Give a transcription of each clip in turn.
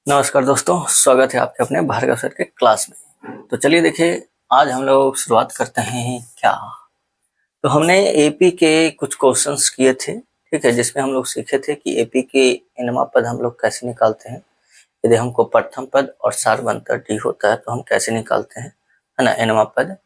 नमस्कार दोस्तों, स्वागत है आपके अपने भार्गव सर के क्लास में। तो चलिए देखिए, आज हम लोग शुरुआत करते हैं क्या। तो हमने एपी के कुछ क्वेश्चंस किए थे, ठीक है, जिसमें हम लोग सीखे थे कि एपी के इनमा पद हम लोग कैसे निकालते हैं। यदि हमको प्रथम पद और सारवंतर डी होता है तो हम कैसे निकालते हैं, है ना, इनमा पद।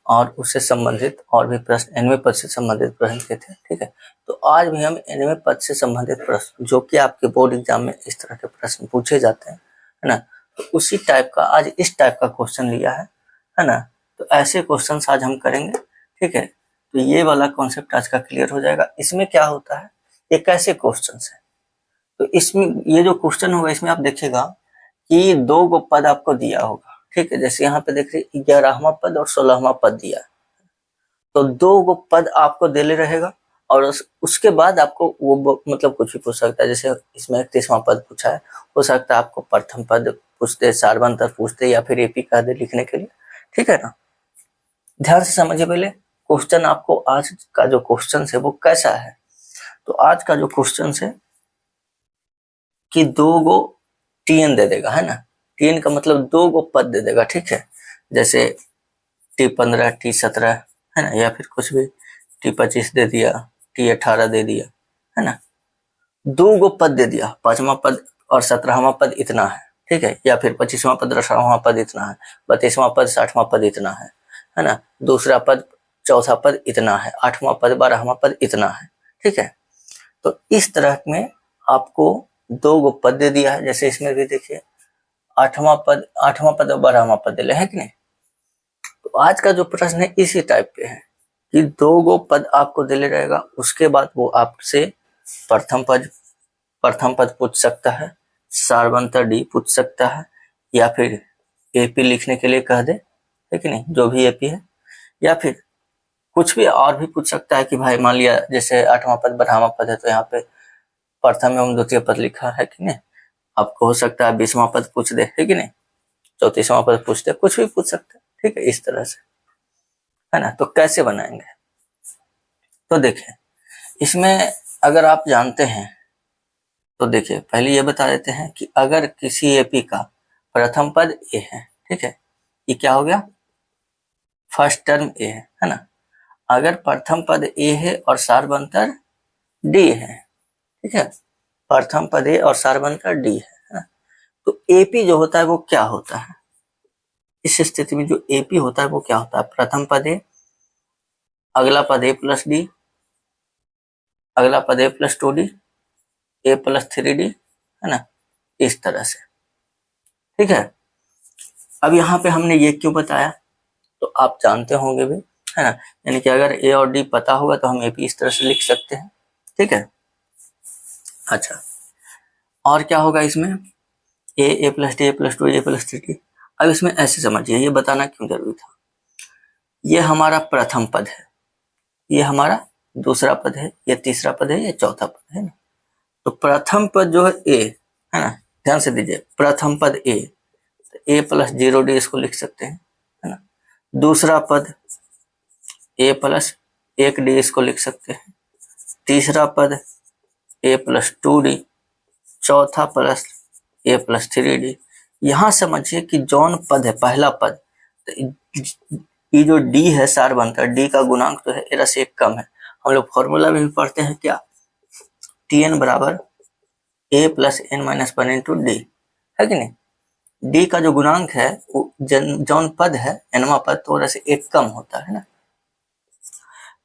और उससे संबंधित और भी प्रश्न, एनवे पद से संबंधित प्रश्न के थे, ठीक है। तो आज भी हम एनवे पद से संबंधित प्रश्न, जो कि आपके बोर्ड एग्जाम में इस तरह के प्रश्न पूछे जाते हैं, है ना, तो उसी टाइप का आज इस टाइप का क्वेश्चन लिया है ना। तो ऐसे क्वेश्चन आज हम करेंगे, ठीक है। तो ये वाला कॉन्सेप्ट आज का क्लियर हो जाएगा। इसमें क्या होता है, ये कैसे क्वेश्चन है। तो इसमें ये जो क्वेश्चन होगा, इसमें आप देखिएगा कि दो गो पद आपको दिया होगा, ठीक है। जैसे यहाँ पे देखिए 11वां पद और 16वां पद दिया है, तो दो गो पद आपको देले रहेगा। और उसके बाद आपको वो मतलब कुछ भी पूछ सकता है। जैसे इसमें 31वां पद पूछा है, हो सकता है आपको प्रथम पद पूछते, सारवंतर पूछते, या फिर एपी कह दे लिखने के लिए, ठीक है ना। ध्यान से समझिए पहले क्वेश्चन। आपको आज का जो क्वेश्चन है वो कैसा है। तो आज का जो क्वेश्चन है कि दो गो टीएन दे देगा, है ना। टीएन का मतलब दो गो पद दे देगा, ठीक है। जैसे T15 T17, है ना, या फिर कुछ भी T25 दे दिया, T18 दे दिया, है ना। दो गो पद दे दिया, 5वां पद और 17वां पद इतना है, ठीक है। या फिर 25वां पद 18वां पद इतना है, 32वां पद 60वां पद इतना है ना। दूसरा पद चौथा पद इतना है, 8वां पद 12वां पद इतना है, ठीक है। तो इस तरह में आपको दो गो पद दे दिया है। जैसे इसमें भी देखिए 8वां पद और 12वां पद दिले है कि नहीं। तो आज का जो प्रश्न है इसी टाइप पे है कि दो गो पद आपको दिले रहेगा, उसके बाद वो आपसे प्रथम पद पूछ सकता है, सारवंतर डी पूछ सकता है, या फिर एपी लिखने के लिए कह दे, है कि नहीं, जो भी एपी है। या फिर कुछ भी और भी पूछ सकता है कि भाई मान लिया जैसे 8वां पद 12वां पद है, तो यहाँ पे प्रथम एवं द्वितीय पद लिखा है कि नहीं। आपको हो सकता है 20वां पद पूछ दे, है कि नहीं, 34वां पद पूछ दे, कुछ भी पूछ सकते हैं, ठीक है, इस तरह से, है ना। तो कैसे बनाएंगे, तो देखिए इसमें अगर आप जानते हैं तो देखिए पहले ये बता देते हैं कि अगर किसी एपी का प्रथम पद ए है, ठीक है, ये क्या हो गया, फर्स्ट टर्म ए है ना। अगर प्रथम पद ए है और सारवंतर डी है, ठीक है, प्रथम पद ए और सारवंतर डी है ना। तो एपी जो होता है वो क्या होता है, इस स्थिति में जो एपी होता है वो क्या होता है, प्रथम पद ए, अगला पद ए प्लस डी, अगला पद ए प्लस 2D, ए प्लस 3D, है ना, इस तरह से, ठीक है। अब यहाँ पे हमने ये क्यों बताया, तो आप जानते होंगे भी, है ना। यानी कि अगर ए और डी पता होगा तो हम एपी इस तरह से लिख सकते हैं, ठीक है। अच्छा, और क्या होगा इसमें, ए प्लस डी, ए प्लस 2, ए प्लस 3D। अब इसमें ऐसे समझिए, ये बताना क्यों जरूरी था। ये हमारा प्रथम पद है, ये हमारा दूसरा पद है, ये तीसरा पद है, ये चौथा पद है ना। तो प्रथम पद जो है ए, है ना, ध्यान से दीजिए, प्रथम पद ए, तो ए प्लस 0D इसको लिख सकते हैं, है ना। दूसरा पद ए प्लस 1D इसको लिख सकते हैं। तीसरा पद ए प्लस 2D, चौथा प्लस ए प्लस 3D। यहाँ समझिए कि जौन पद है पहला पद, तो ये जो डी है सारवंतर, डी का गुणांक जो है एरा से एक कम है। हम लोग फॉर्मूला में भी पढ़ते हैं क्या, Tn बराबर A plus N minus 1 into D, है कि नहीं। डी का जो गुणांक है वो जौन पद है एनवा पद, तो से एक कम होता है ना।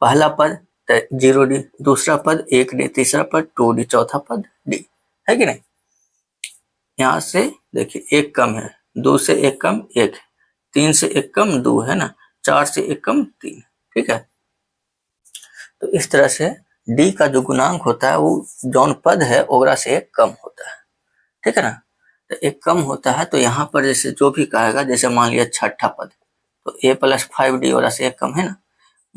पहला पद 0D, दूसरा पद 1D, तीसरा पद 2D, चौथा पद डी, है कि नहीं। यहाँ से देखिए एक कम है, 2 से एक कम 1, 3 से एक कम 2, है ना, 4 से एक कम 3, ठीक है। तो इस तरह से डी का जो गुणांक होता है वो जौन पद है ओकरा से एक कम होता है, ठीक है ना। तो एक कम होता है, तो यहाँ पर जैसे जो भी कहेगा, जैसे मान लिया छठा पद, तो ए प्लस 5D ओरा से एक कम है ना।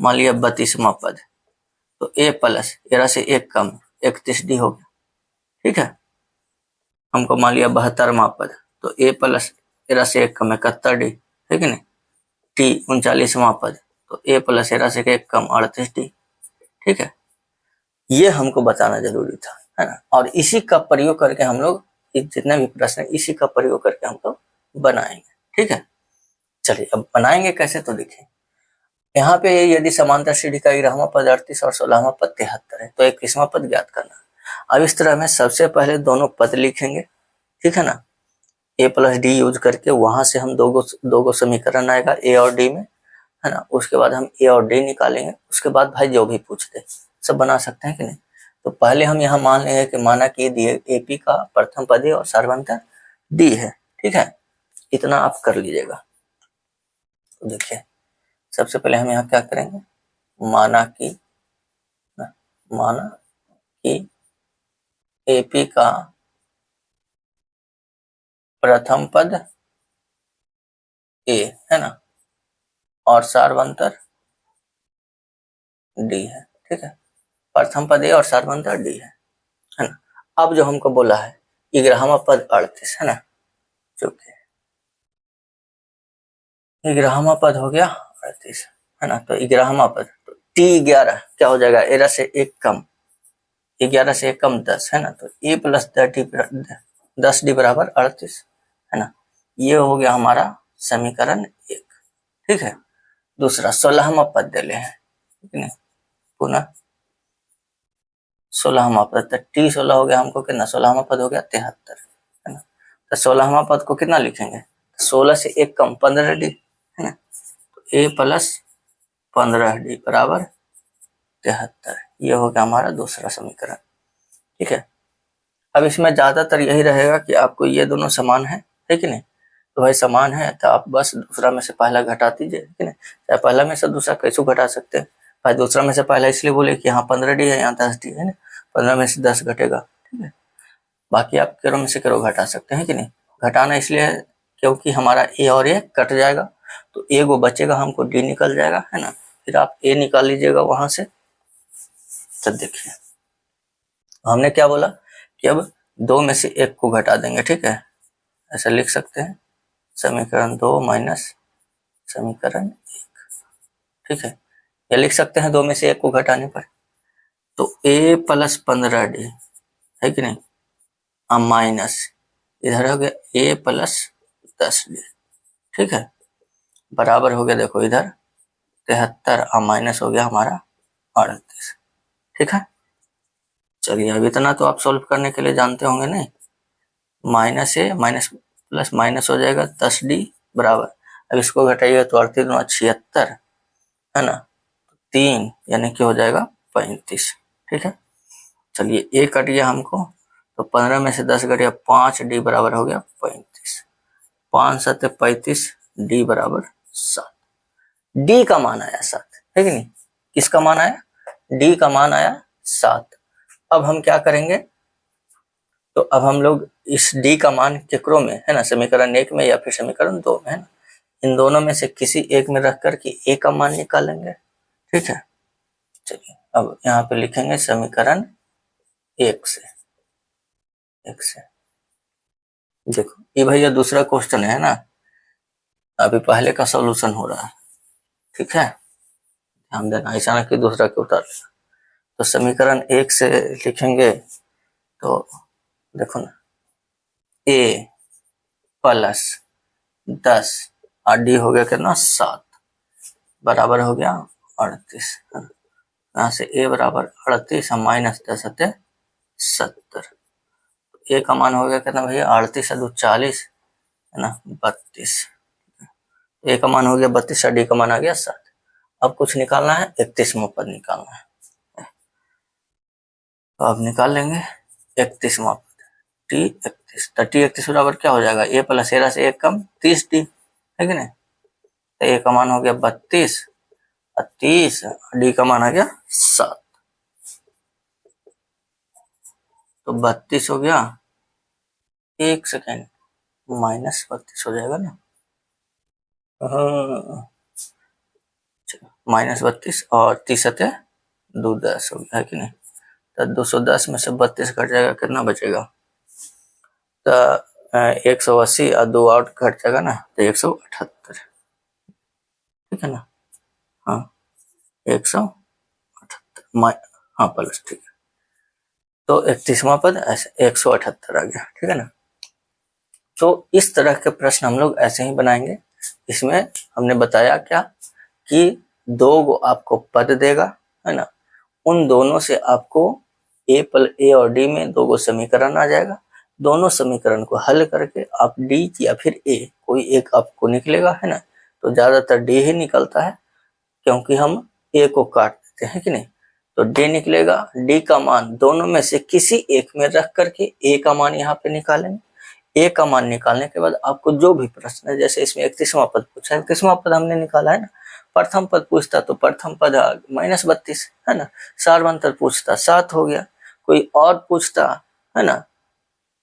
मान लिया 32वां पद, तो ए प्लस एरा से एक कम 31D हो गया, ठीक है। हमको मान लिया 72वां पद, तो ए प्लस एरा से एक कम 71D, है कि नहीं। टी 39वां पद, तो ए प्लस एरा से एक कम 38D, ठीक है। ये हमको बताना जरूरी था, है ना। और इसी का प्रयोग करके हम लोग जितने भी प्रश्न है इसी का प्रयोग करके हम लोग बनाएंगे। ठीक है, चलिए अब बनाएंगे कैसे तो देखिए, यहाँ पे यदि समांतर श्रेणी का 11वां पद 38 और 16वां पद 73 है तो 21वां पद ज्ञात करना। अब इस तरह में सबसे पहले दोनों पद लिखेंगे, ठीक है ना, a प्लस डी यूज करके वहां से हम दो समीकरण आएगा a और d में, है ना। उसके बाद हम a और d निकालेंगे, उसके बाद भाई जो भी पूछते सब बना सकते हैं कि नहीं। तो पहले हम यहाँ मान लेंगे कि माना कि दिए एपी का प्रथम पद है और सार्वंतर d है, ठीक है, इतना आप कर लीजिएगा। तो देखिए सबसे पहले हम यहाँ क्या करेंगे, माना कि एपी का प्रथम पद ए है ना और सार्वंतर डी है, ठीक है, प्रथम पद ए और सार्वंतर डी है ना। अब जो हमको बोला है 11वां पद 38 है ना, चूंकि 11वां पद हो गया 38 है ना, तो 11वां पद तो T11 क्या हो जाएगा, 11 से 1 कम, 11 से 1 कम 10 है ना, तो ए प्लस 10 डी बराबर 38 है ना। ये हो गया हमारा समीकरण 1, ठीक है। दूसरा 16वां पद दे ले हैं, ठीक है, पुनः 16वां पद, तो T16 हो गया हमको कितना, 16वां पद हो गया 73 है ना। तो 16वां पद को कितना लिखेंगे, 16 से 1 कम 15 डी है ना, तो ए प्लस 15 डी बराबर 73, ये हो गया हमारा दूसरा समीकरण, ठीक है। अब इसमें ज्यादातर यही रहेगा कि आपको ये दोनों समान है कि नहीं, तो भाई समान है तो आप बस दूसरा में से पहला घटा दीजिए, ठीक है, चाहे पहला में से दूसरा कैसे घटा सकते हैं भाई, दूसरा में से पहला इसलिए बोले कि यहाँ 15 डी है, यहाँ 10 डी है ना, 15 में से 10 घटेगा, ठीक है, बाकी आप केरो में से केरो घटा सकते हैं कि नहीं। घटाना इसलिए है क्योंकि हमारा ए और ए कट जाएगा, तो ए वो बचेगा, हमको डी निकल जाएगा है ना, फिर आप ए निकाल लीजिएगा वहां से। तो देखिए हमने क्या बोला कि अब 2 में से 1 को घटा देंगे, ठीक है, ऐसा लिख सकते हैं, समीकरण 2 माइनस समीकरण 1, ठीक है, या लिख सकते हैं 2 में से 1 को घटाने पर, तो ए प्लस 15 डी है कि नहीं, माइनस इधर हो गया ए प्लस 10 डी, ठीक है, बराबर हो गया, देखो इधर 73 माइनस हो गया हमारा 38, ठीक है। चलिए अब इतना तो आप सॉल्व करने के लिए जानते होंगे नहीं, माइनस ए माइनस प्लस माइनस हो जाएगा 10 डी बराबर, अब इसको घटाइएगा तो 38 दूना 76 है ना, 3 यानी कि हो जाएगा 35, ठीक है। चलिए ए कट गया हमको, तो 15 में से 10 घटिया 5 डी बराबर हो गया 35, 5 7 35 डी बराबर 7, डी का मान आया 7 है कि नहीं, किसका मान आया, डी का मान आया 7। अब हम क्या करेंगे, तो अब हम लोग इस डी का मान केकरो में है ना, समीकरण 1 में या फिर समीकरण 2 में है ना, इन दोनों में से किसी एक में रख कर के ए का मान निकालेंगे, ठीक है। चलिए अब यहाँ पे लिखेंगे समीकरण 1 से देखो ये भैया दूसरा क्वेश्चन है ना, अभी पहले का सॉल्यूशन हो रहा है, ठीक है, ध्यान देना, ऐसा ना कि दूसरा के उतार लेना। तो समीकरण 1 से लिखेंगे, तो देखो ना, ए प्लस 10 और डी हो गया कितना 7 बराबर हो गया 38, यहाँ से ए बराबर 38 माइनस 10 सत्ते 70, ए का मान हो गया कितना भैया 38 और 40 है ना 32, ए का मान हो गया 32 और डी का मान आ गया 7। अब कुछ निकालना है, 31वां पद निकालना है, तो अब निकाल लेंगे 31वां पद, टी 31, तो टी 31 बराबर क्या हो जाएगा, ए प्लस 13 से 1 कम 30 डी है कि नहीं, तो ए का मान हो गया 32 और 30, डी का मान आ गया 7, तो 32 हो गया, 1 सेकेंड, माइनस 32 हो जाएगा ना, माइनस 32 और 30 सत्य 210 हो गया है कि नहीं, तो 210 में से 32 घट जाएगा, कितना बचेगा, तो 180 और 2 आउट घट जाएगा ना, तो 178, ठीक है ना, हाँ 178 हाँ प्लस, ठीक है, तो 31वां पद ऐसे 178 आ गया, ठीक है ना। तो इस तरह के प्रश्न हम लोग ऐसे ही बनाएंगे। इसमें हमने बताया क्या कि दो आपको पद देगा, है ना, उन दोनों से आपको ए और डी में दो समीकरण आ जाएगा। दोनों समीकरण को हल करके आप डी या फिर ए कोई एक आपको निकलेगा, है ना। तो ज्यादातर डी ही निकलता है क्योंकि हम ए को काट देते हैं कि नहीं। तो डी निकलेगा। डी का मान दोनों में से किसी एक में रख करके ए का मान यहाँ पे निकालेंगे। ए का मान निकालने के बाद आपको जो भी प्रश्न है, जैसे इसमें 31वां पद पूछा है, 31वां पद हमने निकाला है ना। प्रथम पद पूछता तो प्रथम पद -32, है ना। सार्वंतर पूछता 7 हो गया। कोई और पूछता, है ना,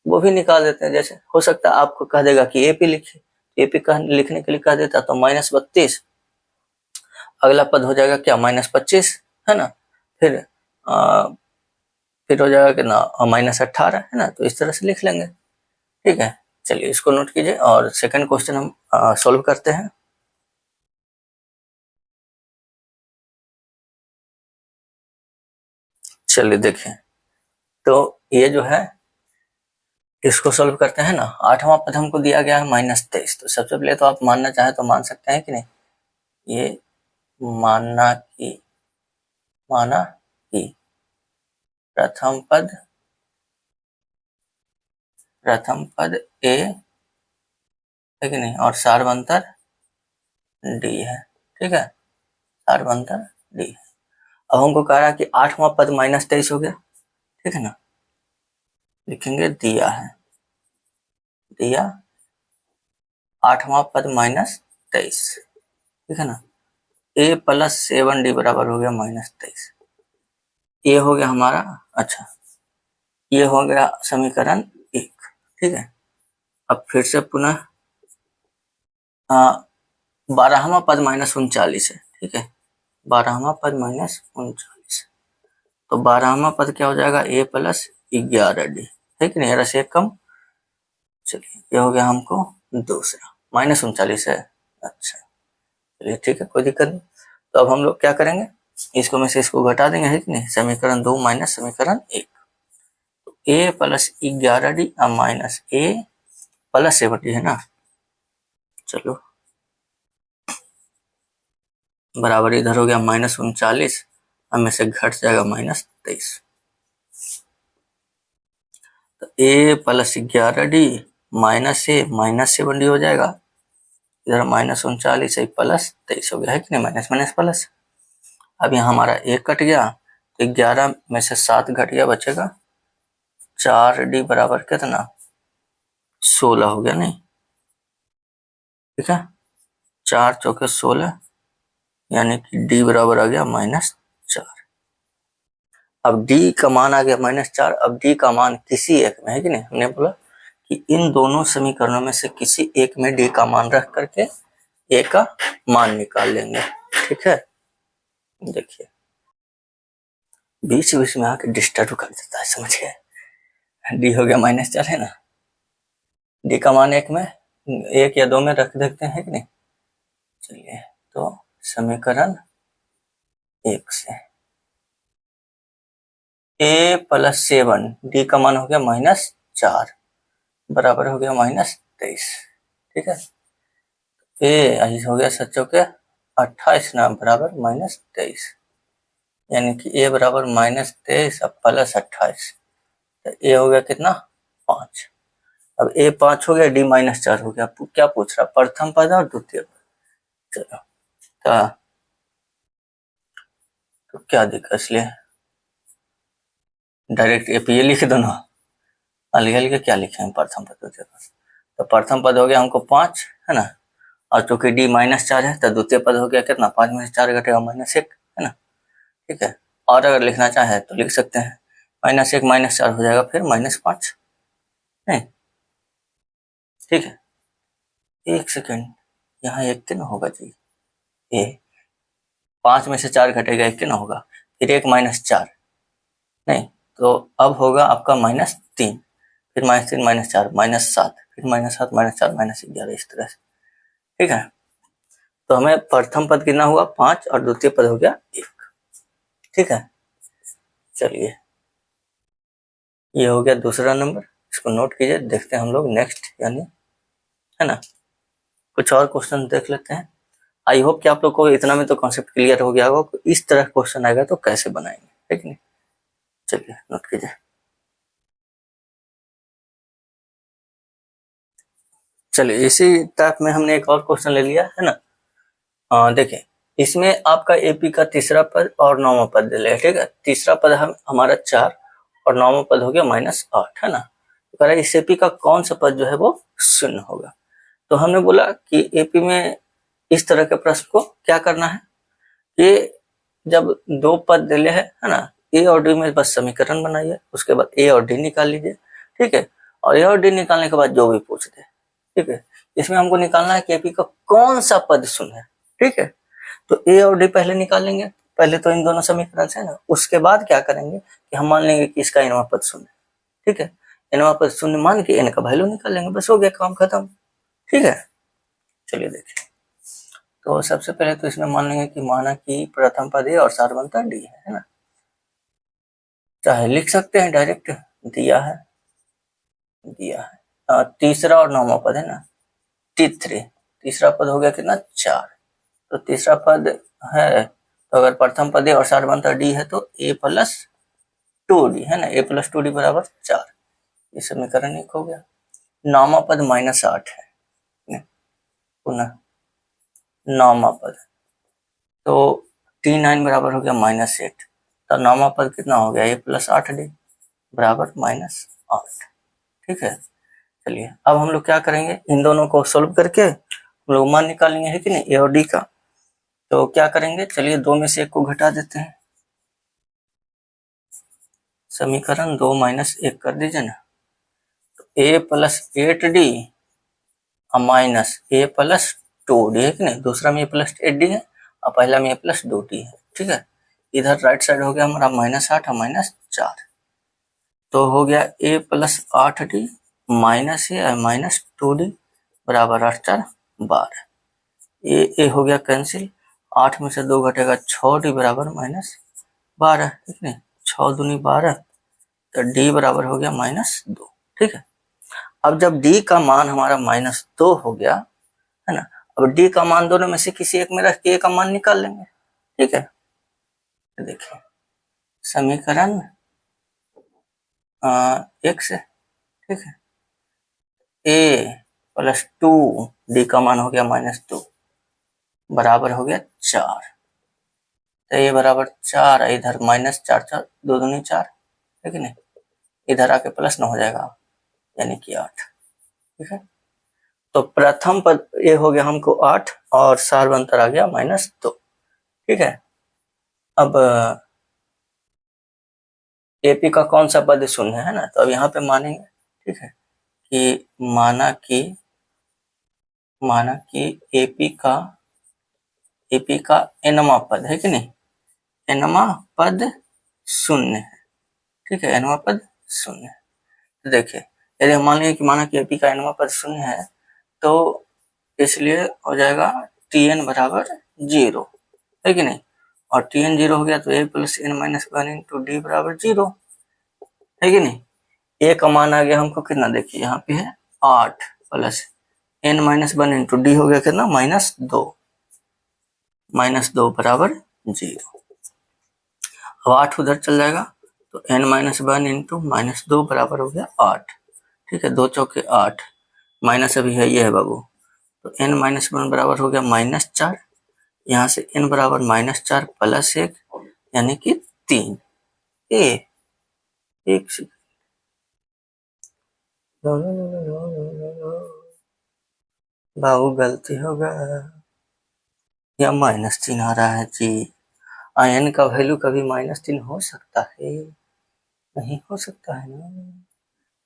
वो भी निकाल देते हैं। जैसे हो सकता है आपको कह देगा कि एपी लिखे, एपी लिखने के लिए कह देता तो -32, अगला पद हो जाएगा क्या -25, है ना। फिर फिर हो जाएगा कितना -18, है ना। तो इस तरह से लिख लेंगे, ठीक है। चलिए इसको नोट कीजिए और सेकंड क्वेश्चन हम सॉल्व करते हैं। चलिए देखिए, तो ये जो है इसको सॉल्व करते हैं ना। 8वां पद हमको दिया गया है -23। तो सबसे पहले तो आप मानना चाहे तो मान सकते हैं कि नहीं। ये माना कि प्रथम पद ए है कि नहीं, और सार्वंतर डी है, ठीक है। सार्वंतर डी। अब हमको कह रहा है कि 8वां पद -23 हो गया, ठीक है ना। लिखेंगे दिया 8वां पद -23, ठीक है ना। a + 7d बराबर हो गया -23। ये हो गया हमारा, अच्छा ये हो गया समीकरण 1, ठीक है। अब फिर से पुनः 12वां पद -39 है, ठीक है। 12वां पद -39, तो 12वां पद क्या हो जाएगा a + 11d, है कि नहीं। यहाँ से कम। चलिए ये हो गया हमको दूसरा, -39 है, अच्छा चलिए ठीक है, कोई दिक्कत नहीं। तो अब हम लोग क्या करेंगे, इसको में से इसको घटा देंगे, है कि नहीं। समीकरण 2 माइनस समीकरण 1, तो a + 11d minus a + 7d, है ना। चलो बराबर इधर हो गया -39, हमें से घट जाएगा -23। तो a + 11d minus a -7d हो जाएगा। इधर -39 +23 हो गया, है कि नहीं। Minus minus plus. अब यहाँ हमारा 1 कट गया, तो 11 में से 7 घट गया, बचेगा 4d बराबर कितना 16 हो गया, नहीं, ठीक है। 4 चौके 16, यानी कि d बराबर आ गया -4। अब d का मान आ गया -4। अब d का मान किसी एक में, है कि नहीं। हमने बोला कि इन दोनों समीकरणों में से किसी एक में d का मान रख करके a का मान निकाल लेंगे, ठीक है। देखिए बीच बीच में आके डिस्टर्ब कर देता है, समझ गए। डी हो गया -4, है ना। डी का मान एक में, 1 या 2 में रख देते हैं कि नहीं। चलिए तो समीकरण 1 से a + 7 डी का मान हो गया -4 बराबर हो गया -23, ठीक है। ए हो गया 7 चौके 28 ना बराबर -23, यानी कि a बराबर -23 अब +28, तो a हो गया कितना 5। अब a 5 हो गया, d -4 हो गया। क्या पूछ रहा, प्रथम पद और द्वितीय पद। चलो तो क्या दिक्कत, इसलिए डायरेक्ट एपीए लिख दो ना। हल्के हल्के क्या लिखे हैं, प्रथम पद द्वितीय पद। तो प्रथम पद हो गया हमको 5, है ना। और चूंकि d -4 है तो द्वितीय पद हो गया कितना, 5 में से 4 घटेगा -1, है ना, ठीक है। और अगर लिखना चाहे तो लिख सकते हैं, -1 -4 हो जाएगा फिर -5, नहीं, ठीक है। 1 सेकेंड, यहाँ 1 के ना होगा जी, ए 5 में से 4 घटेगा 1 के ना होगा, फिर 1 -4, नहीं, तो अब होगा आपका -3, फिर -3 -4 -7, फिर -7 -4 -11, इस तरह से, ठीक है। तो हमें प्रथम पद कितना हुआ 5 और द्वितीय पद हो गया 1, ठीक है। चलिए ये हो गया दूसरा नंबर, इसको नोट कीजिए। देखते हैं हम लोग नेक्स्ट यानी है ना। कुछ और क्वेश्चन देख लेते हैं। आई होप कि आप लोग को इतना में तो कॉन्सेप्ट क्लियर हो गया होगा, इस तरह क्वेश्चन आएगा तो कैसे बनाएंगे, ठीक नहीं। चलिए नोट कीजिए। चलिए इसी टाइप में हमने एक और क्वेश्चन ले लिया है ना। देखिए इसमें आपका एपी का तीसरा पद और नौवां पद ले लिया, ठीक है। तीसरा पद हमारा 4 और नौवां पद हो गया -8, है ना। तो कह रहा है इस एपी का कौन सा पद जो है वो शून्य होगा। तो हमने बोला कि एपी में इस तरह के प्रश्न को क्या करना है, ये जब दो पद दिले है ना, ए और डी में बस समीकरण बनाइए, उसके बाद ए और डी निकाल लीजिए, ठीक है। और ए और डी निकालने के बाद जो भी पूछ दे, ठीक है। इसमें हमको निकालना है कि एपी का कौन सा पद शून्य है, ठीक है। तो ए और डी पहले निकाल लेंगे, पहले तो इन दोनों समीकरण से ना। उसके बाद क्या करेंगे कि हम मान लेंगे कि इसका एनवा पद शून्य, ठीक है। एनवा पद शून्य मान के एन का वैल्यू निकाल लेंगे, बस हो गया काम खत्म, ठीक है। चलिए देखिए, तो सबसे पहले तो इसमें मान लेंगे कि माना कि प्रथम पद ए और सारवंता डी है ना। चाहे लिख सकते हैं डायरेक्ट, दिया है तीसरा और नौवां पद है ना, T3। तीसरा पद हो गया कितना 4, तो तीसरा पद है, तो अगर प्रथम पद ए और सारवंता डी है तो a+2d है ना, a+2d बराबर 4। ये समीकरण 1 हो गया। नौवां पद -8 है, पुनः नौवां पद, तो T9 बराबर हो गया -8, तो नौवां पद कितना हो गया a+8d बराबर -8, ठीक है। चलिए अब हम लोग क्या करेंगे, इन दोनों को सोल्व करके हम लोग मान निकालेंगे, है कि नहीं, ए और डी का। तो क्या करेंगे, चलिए 2 में से 1 को घटा देते हैं, समीकरण 2 - 1 कर दीजिए ना। तो a+8d -a+2d है कि नहीं, दूसरा में a+8d है और पहला में a+2d है, ठीक है। इधर राइट साइड हो गया हमारा -8 और -4, तो हो गया a+8d -a-2d बराबर 8×4 12। ए हो गया कैंसिल, 8 में से 2 घटेगा 6d बराबर -12, ठीक है। 6×2 = 12, तो d बराबर हो गया -2, ठीक है। अब जब d का मान हमारा -2 हो गया, है ना, अब d का मान दोनों में से किसी एक में रख के a का मान निकाल लेंगे, ठीक है। देखिए समीकरण 1 से, ठीक है, a+2d का मान हो गया -2 बराबर हो गया 4, तो ये बराबर 4, इधर -4 4 2 दूनी 4, है कि नहीं, इधर आके प्लस 9 हो जाएगा, यानी कि 8, ठीक है। तो प्रथम पद ये हो गया हमको 8 और सारवंतर आ गया -2, ठीक है। अब एपी का कौन सा पद शून्य है ना, तो अब यहाँ पे मानेंगे, ठीक है, कि माना कि एपी का एनवा पद है कि नहीं, एनवा पद शून्य है, ठीक है, एनवा पद शून्य है। तो देखिए यदि हम मान लेंगे कि माना कि एपी का एनवा पद शून्य है, तो इसलिए हो जाएगा Tn बराबर 0, है कि नहीं, और Tn 0 हो गया तो a+n-1 × d बराबर 0, है कि नहीं। ए का मान आ गया हमको कितना, देखिए यहाँ पे है 8 + n-1 × d हो गया कितना -2 बराबर 0। अब 8 उधर चल जाएगा, तो n-1 × -2 बराबर हो गया 8, ठीक है, 2 चौके 8, माइनस अभी है ये है बाबू, तो n-1 बराबर हो गया -4, यहाँ से n बराबर -4 + 1 यानी कि 3। एक सेकंड, बाबू गलती होगा, या -3 आ रहा है जी। n का वैल्यू कभी -3 हो सकता है, नहीं हो सकता है ना,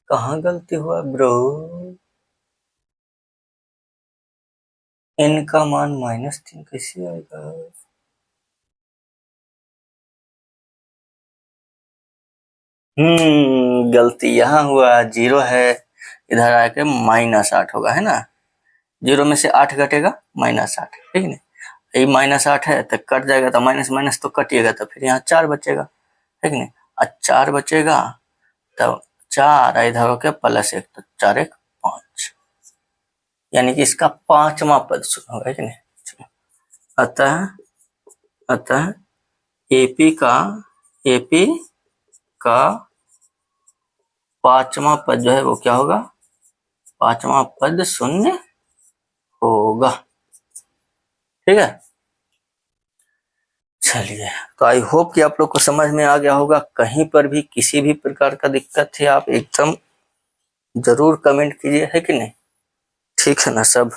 कहाँ गलती हुआ ब्रो। n का मान -3 कैसे आएगा, गलती यहाँ हुआ, 0 है, इधर आके -8 होगा, है ना। 0 में से 8 घटेगा -8, ठीक है, ये -8 है तो कट जाएगा, तो माइनस माइनस तो कटिएगा, तो फिर यहाँ 4 बचेगा, ठीक है, और 4 बचेगा, तो 4 इधर हो के +1, तो 4 × 1 = 5, यानी कि इसका 5वां पद शून्य होगा कि नहीं। चलो, अतः एपी का 5वां पद जो है वो क्या होगा, 5वां पद शून्य होगा। ठीक है, चलिए, तो आई होप कि आप लोग को समझ में आ गया होगा। कहीं पर भी किसी भी प्रकार का दिक्कत है आप एकदम जरूर कमेंट कीजिए, है कि नहीं। ठीक है ना, सब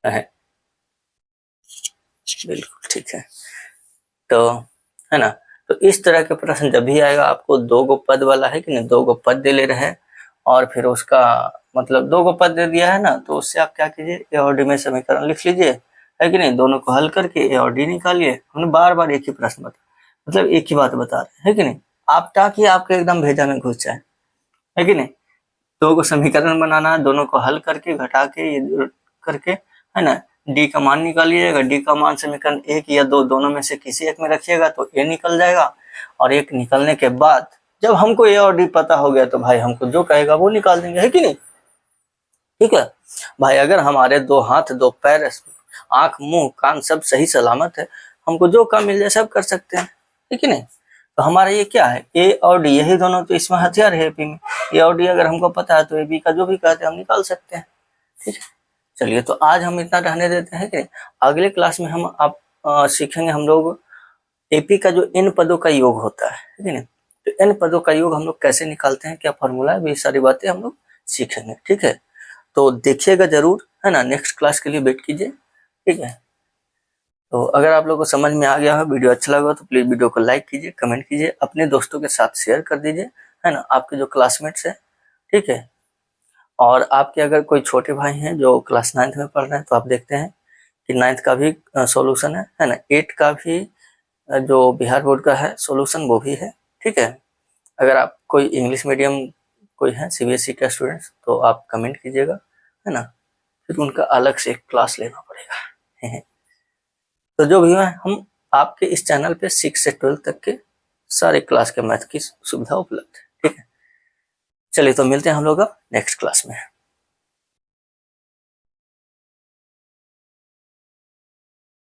है, बिल्कुल ठीक है। तो है ना, तो इस तरह के प्रश्न जब भी आएगा आपको 2 गो पद वाला, है कि नहीं, 2 गो पद दे ले रहे हैं और फिर उसका मतलब 2 गो पद दे दिया है ना, तो उससे आप क्या कीजिए, ए और डी में समीकरण लिख लीजिए, है कि नहीं। दोनों को हल करके ए और डी निकालिए। हमने बार बार एक ही प्रश्न मतलब एक ही बात बता रहे हैं, है कि नहीं। आप ताकि आपके एकदम भेजा में घुस जाए, है कि नहीं। 2 को समीकरण बनाना है, दोनों को हल करके घटा के ये करके, है ना, डी का मान निकालिएगा। डी का मान समीकरण 1 या 2 दोनों में से किसी एक में रखिएगा तो ए निकल जाएगा। और एक निकलने के बाद जब हमको ए और डी पता हो गया तो भाई हमको जो कहेगा वो निकाल देंगे, है कि नहीं। ठीक है भाई, अगर हमारे 2 हाथ 2 पैर आंख मुंह कान सब सही सलामत है, हमको जो काम मिल जाए सब कर सकते हैं, है कि नहीं। तो हमारा ये क्या है, ए और डी, यही दोनों तो इसमें हथियार है एपी में। ए और डी अगर हमको पता है तो ए बी का जो भी कहते हैं हम निकाल सकते हैं। ठीक है, चलिए, तो आज हम इतना रहने देते हैं कि अगले क्लास में हम आप सीखेंगे हम लोग एपी का जो इन पदों का योग होता है कि नहीं। तो इन पदों का योग हम लोग कैसे निकालते हैं, क्या फॉर्मूला है, ये सारी बातें हम लोग सीखेंगे। ठीक है, तो देखिएगा जरूर, है ना। नेक्स्ट क्लास के लिए वेट कीजिए। ठीक है, तो अगर आप लोगों को समझ में आ गया हो, वीडियो अच्छा लगा तो प्लीज वीडियो को लाइक कीजिए, कमेंट कीजिए, अपने दोस्तों के साथ शेयर कर दीजिए, है ना, आपके जो क्लासमेट्स है। ठीक है, और आपके अगर कोई छोटे भाई हैं जो क्लास 9th में पढ़ रहे हैं तो आप देखते हैं कि 9th का भी सॉल्यूशन है ना, 8 का भी जो बिहार बोर्ड का है सॉल्यूशन वो भी है। ठीक है, अगर आप कोई इंग्लिश मीडियम कोई है सीबीएसई का स्टूडेंट्स तो आप कमेंट कीजिएगा, है ना, फिर उनका अलग से एक क्लास लेना पड़ेगा। तो जो भी है, हम आपके इस चैनल पे 6 से 12 तक के सारे क्लास के मैथ की सुविधा उपलब्ध है। ठीक है, चलिए, तो मिलते हैं हम लोग अब नेक्स्ट क्लास में।